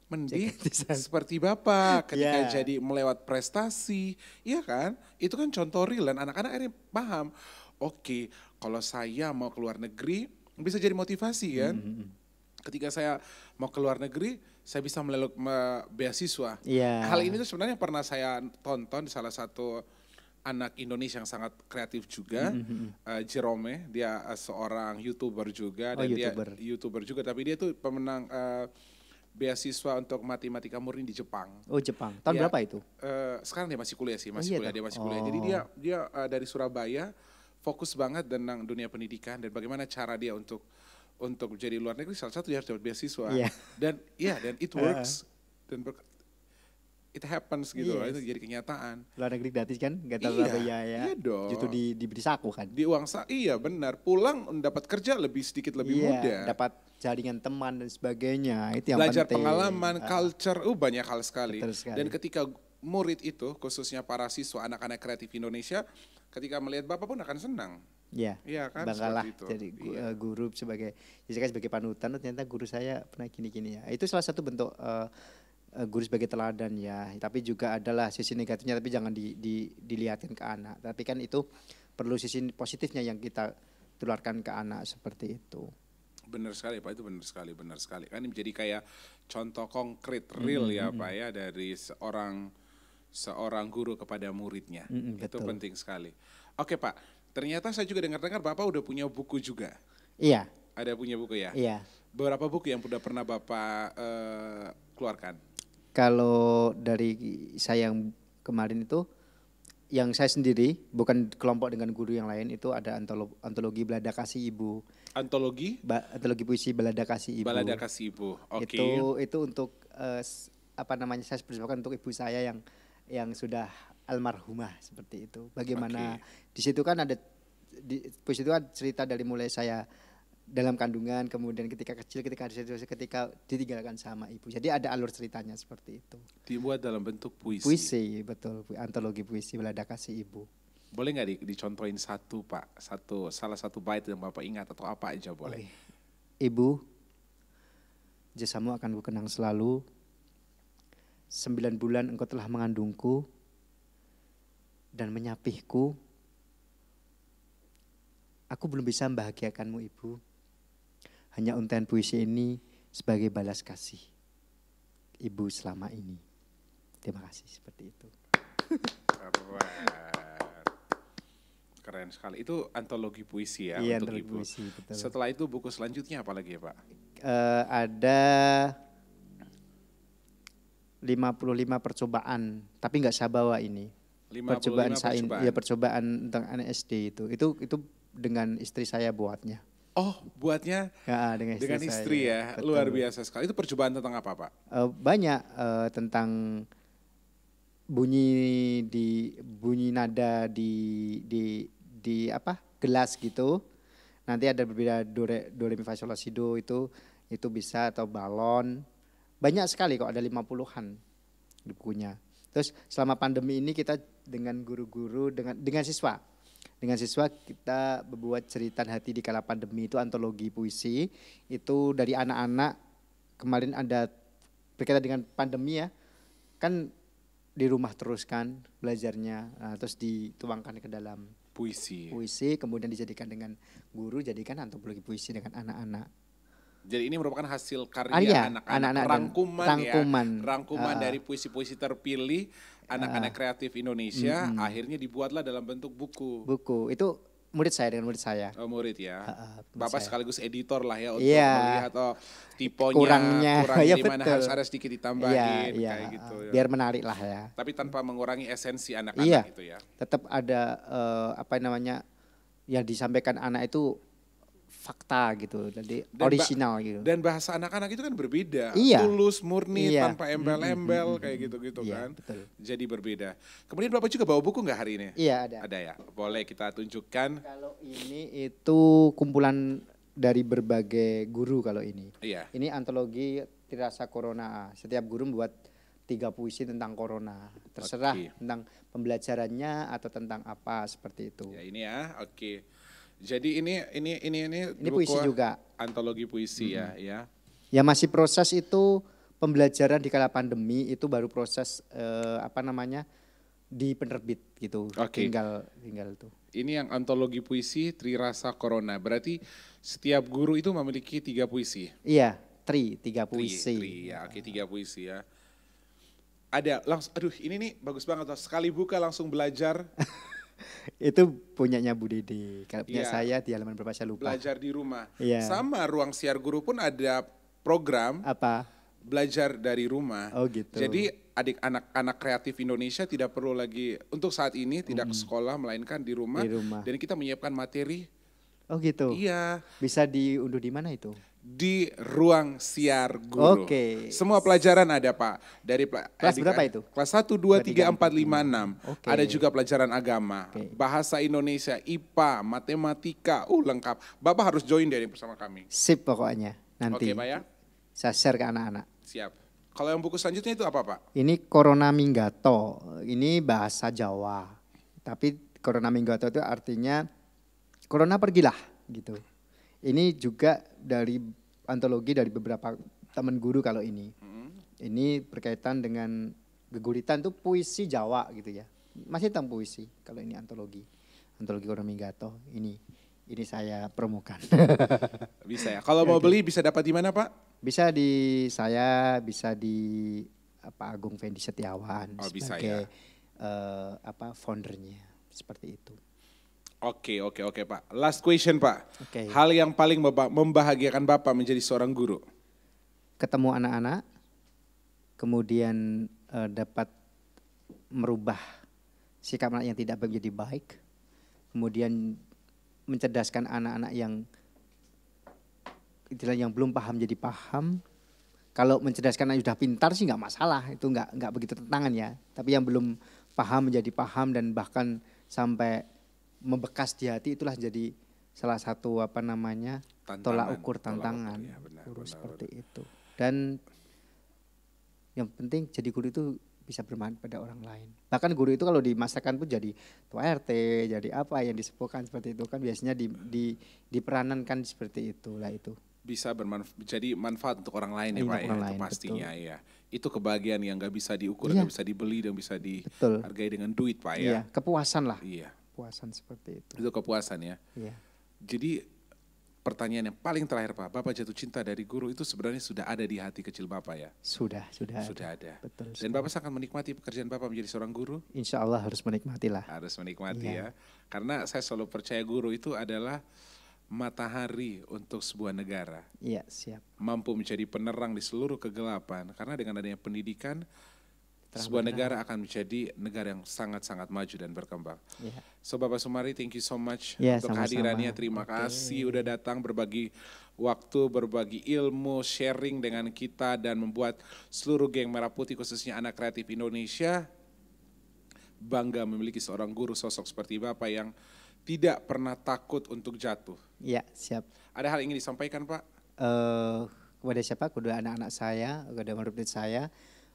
mending seperti Bapak ketika jadi melewat prestasi, iya kan? Itu kan contoh real dan anak-anak akhirnya paham. Oke, kalau saya mau keluar negeri bisa jadi motivasi kan? Ketika saya mau keluar negeri, saya bisa melalui beasiswa. Hal ini tuh sebenarnya pernah saya tonton di salah satu anak Indonesia yang sangat kreatif juga, Jerome, dia seorang YouTuber juga dan dia YouTuber juga, tapi dia tuh pemenang beasiswa untuk matematika murni di Jepang. Oh Jepang, tahun berapa itu? Sekarang dia masih kuliah sih, dia masih kuliah. Jadi dia dari Surabaya, fokus banget tentang dunia pendidikan dan bagaimana cara dia untuk jadi luar negeri. Salah satu dia harus dapat beasiswa dan it works dan it happens gitu loh, itu jadi kenyataan. Luar negeri gratis kan, nggak tahu apa ya. Iya dong. Itu diberi saku kan. Di uang iya benar. Pulang dapat kerja sedikit lebih mudah. Dapat jaringan teman dan sebagainya, itu yang belajar penting. Pengalaman, culture, banyak hal sekali. Dan ketika murid itu, khususnya para siswa anak-anak kreatif Indonesia, ketika melihat Bapak pun akan senang. Iya kan, banggalah jadi guru sebagai panutan. Ternyata guru saya pernah gini-gini ya. Itu salah satu bentuk guru sebagai teladan ya. Tapi juga adalah sisi negatifnya, tapi jangan dilihatin ke anak. Tapi kan itu perlu sisi positifnya yang kita tularkan ke anak seperti itu. Benar sekali Pak, itu benar sekali. Kan ini menjadi kayak contoh konkret real ya Pak ya, dari seorang guru kepada muridnya. Itu penting sekali. Oke Pak, ternyata saya juga dengar-dengar Bapak udah punya buku juga. Iya. Ada punya buku ya? Iya. Beberapa buku yang udah pernah Bapak keluarkan? Kalau dari saya yang kemarin itu, yang saya sendiri, bukan kelompok dengan guru yang lain, itu ada antologi Balada Kasih Ibu. Antologi puisi Balada Kasih Ibu. Balada Kasih Ibu. Oke. Itu untuk saya persembahkan untuk ibu saya yang sudah almarhumah seperti itu. Bagaimana di situ kan ada puisi itu kan cerita dari mulai saya dalam kandungan, kemudian ketika kecil, ketika ditinggalkan sama ibu. Jadi ada alur ceritanya seperti itu. Dibuat dalam bentuk puisi. Puisi, betul. Antologi puisi Balada Kasih Ibu. Boleh nggak dicontohin satu Pak? Salah satu bait yang Bapak ingat atau apa aja boleh? Ibu, jasamu akan kukenang selalu. 9 bulan engkau telah mengandungku dan menyapihku. Aku belum bisa membahagiakanmu Ibu. Hanya untaian puisi ini sebagai balas kasih Ibu selama ini. Terima kasih, seperti itu. Keren sekali. Itu antologi puisi ya, iya, untuk Ibu. Puisi, betul. Setelah itu buku selanjutnya apa lagi ya Pak? Ada 55 percobaan, tapi nggak saya bawa ini. 55 percobaan tentang anak SD itu dengan istri saya buatnya. Oh, buatnya ya, dengan istri ya. Betul. Luar biasa sekali. Itu percobaan tentang apa Pak? Banyak tentang bunyi nada di gelas gitu. Nanti ada berbeda do re mi fa sol la si do itu bisa, atau balon. Banyak sekali kok, ada 50-an bukunya. Terus selama pandemi ini kita dengan guru-guru dengan siswa kita membuat cerita hati di kala pandemi, itu antologi puisi. Itu dari anak-anak, kemarin ada berkaitan dengan pandemi ya. Kan di rumah terus kan belajarnya, terus dituangkan ke dalam puisi, kemudian dijadikan dengan guru, jadikan antologi puisi dengan anak-anak. Jadi ini merupakan hasil karya anak-anak, rangkuman dari puisi-puisi terpilih anak-anak kreatif Indonesia, akhirnya dibuatlah dalam bentuk buku. Itu murid saya dengan murid saya. Oh, murid ya. Murid Bapak saya. sekaligus editor lah ya untuk Iya. melihat tipenya, Kurangnya, ya di mana betul. harus ada sedikit ditambahin Iya, kayak gitu. Ya. biar menarik lah ya. Tapi tanpa mengurangi esensi Iya, anak-anak itu ya. tetap ada apa namanya yang disampaikan anak itu fakta gitu, jadi original gitu. Dan bahasa anak-anak itu kan berbeda, Iya. tulus, murni, Iya. tanpa embel-embel kayak gitu-gitu Iya, kan. betul. Jadi berbeda. Kemudian Bapak juga bawa buku nggak hari ini? Iya ada. Ada ya, boleh kita tunjukkan. Kalau ini itu kumpulan dari berbagai guru kalau ini. Iya. Ini antologi Tirasa Corona. Setiap guru membuat 3 puisi tentang corona. Terserah tentang pembelajarannya atau tentang apa seperti itu. Ya ini ya, oke. Jadi ini puisi juga. Antologi puisi ya. Ya masih proses itu pembelajaran di kala pandemi itu baru proses apa namanya di penerbit gitu. Oke. Tinggal itu. Ini yang antologi puisi Trirasa Corona. Berarti setiap guru itu memiliki 3 puisi. Iya, 3 puisi. Ya, oke 3 puisi ya. Ada langsung, aduh ini nih bagus banget loh. Sekali buka langsung belajar. Itu punyanya Bu Dede. Kalau punya Iya. saya di halaman berapa saya lupa. Belajar di rumah. Iya. Sama Ruang Siar Guru pun ada program Apa? belajar dari rumah. Oh gitu. Jadi anak-anak kreatif Indonesia tidak perlu lagi untuk saat ini tidak ke sekolah melainkan di rumah. Di rumah. Dan kita menyiapkan materi. Oh gitu. Iya. Bisa diunduh di mana itu? Di Ruang Siar Guru. Oke. Semua pelajaran ada Pak. Dari Kelas berapa itu? Kelas 1, 2, 3, 4, 5, 6. Oke. Ada juga pelajaran agama, bahasa Indonesia, IPA, matematika, lengkap. Bapak harus join dari bersama kami. Sip pokoknya nanti. Oke Pak ya? Saya share ke anak-anak. Siap. Kalau yang buku selanjutnya itu apa Pak? Ini Corona Minggato. Ini bahasa Jawa. Tapi Corona Minggato itu artinya Corona pergilah gitu. Ini juga dari antologi dari beberapa teman guru kalau ini. Ini berkaitan dengan geguritan itu puisi Jawa gitu ya. Masih tentang puisi kalau ini antologi. Antologi Corona Minggato ini saya promokan. Bisa ya. Kalau mau beli bisa dapat di mana Pak? Bisa di saya, bisa di Agung Fendi Setiawan Bisa sebagai ya. foundernya seperti itu. Oke Pak. Last question Pak. Oke. Hal yang paling membahagiakan Bapak menjadi seorang guru? Ketemu anak-anak, kemudian dapat merubah sikap anak yang tidak menjadi baik, kemudian mencerdaskan anak-anak yang belum paham jadi paham. Kalau mencerdaskan anak sudah pintar sih nggak masalah, itu nggak begitu tantangan ya. Tapi yang belum paham menjadi paham dan bahkan sampai membekas di hati itulah jadi salah satu tolak ukur tantangan ya, guru seperti itu. Dan yang penting jadi guru itu bisa bermanfaat pada orang lain. Bahkan guru itu kalau di masyarakat pun jadi tua RT, jadi apa yang disebutkan seperti itu kan biasanya diperanankan seperti itulah itu. Bisa jadi manfaat untuk orang lain ya Pak ya, itu pastinya ya. Itu kebahagiaan yang nggak bisa diukur, nggak bisa dibeli dan bisa dihargai dengan duit Pak ya. Iya, kepuasan lah. Iya. Kepuasan seperti itu. Itu kepuasan ya. Iya. Jadi pertanyaan yang paling terakhir Pak, Bapak jatuh cinta dari guru itu sebenarnya sudah ada di hati kecil Bapak ya? Sudah ada. Betul. Dan Bapak sangat menikmati pekerjaan Bapak menjadi seorang guru? Insya Allah harus menikmati lah. Harus menikmati ya. Karena saya selalu percaya guru itu adalah matahari untuk sebuah negara. Iya, siap. Mampu menjadi penerang di seluruh kegelapan. Karena dengan adanya pendidikan, sebuah negara akan menjadi negara yang sangat-sangat maju dan berkembang. Yeah. So Bapak Sumari, thank you so much untuk sama-sama. kehadirannya. Terima kasih udah datang berbagi waktu, berbagi ilmu, sharing dengan kita dan membuat seluruh geng Merah Putih khususnya anak kreatif Indonesia bangga memiliki seorang guru sosok seperti Bapak yang tidak pernah takut untuk jatuh. Iya, siap. Ada hal yang ingin disampaikan Pak? Kepada siapa? Kepada anak-anak saya, kepada murid saya.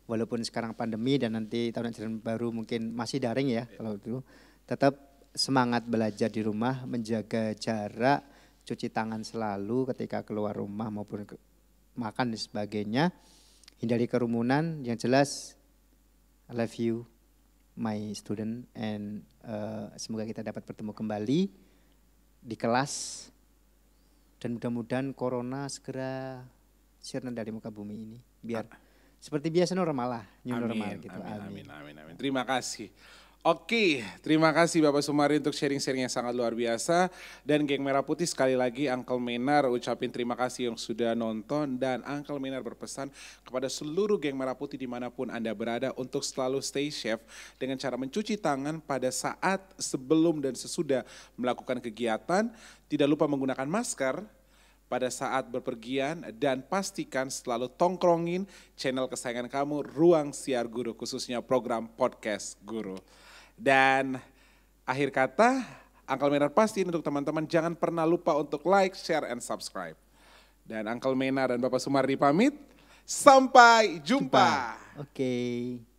Walaupun sekarang pandemi dan nanti tahun ajaran baru mungkin masih daring ya kalau itu. Tetap semangat belajar di rumah, menjaga jarak, cuci tangan selalu ketika keluar rumah maupun makan dan sebagainya. Hindari kerumunan, yang jelas I love you my student and semoga kita dapat bertemu kembali di kelas dan mudah-mudahan corona segera sirna dari muka bumi ini biar seperti biasa normal lah, new normal gitu. Amin. Terima kasih. Oke, terima kasih Bapak Sumari untuk sharing-sharing yang sangat luar biasa. Dan geng Merah Putih sekali lagi Uncle Menar ucapin terima kasih yang sudah nonton. Dan Uncle Menar berpesan kepada seluruh geng Merah Putih dimanapun Anda berada untuk selalu stay safe dengan cara mencuci tangan pada saat sebelum dan sesudah melakukan kegiatan. Tidak lupa menggunakan masker pada saat berpergian dan pastikan selalu tongkrongin channel kesayangan kamu Ruang Siar Guru khususnya program podcast Guru. Dan akhir kata, Uncle Menar pastiin untuk teman-teman jangan pernah lupa untuk like, share, and subscribe. Dan Uncle Menar dan Bapak Sumardi pamit, sampai jumpa. Oke.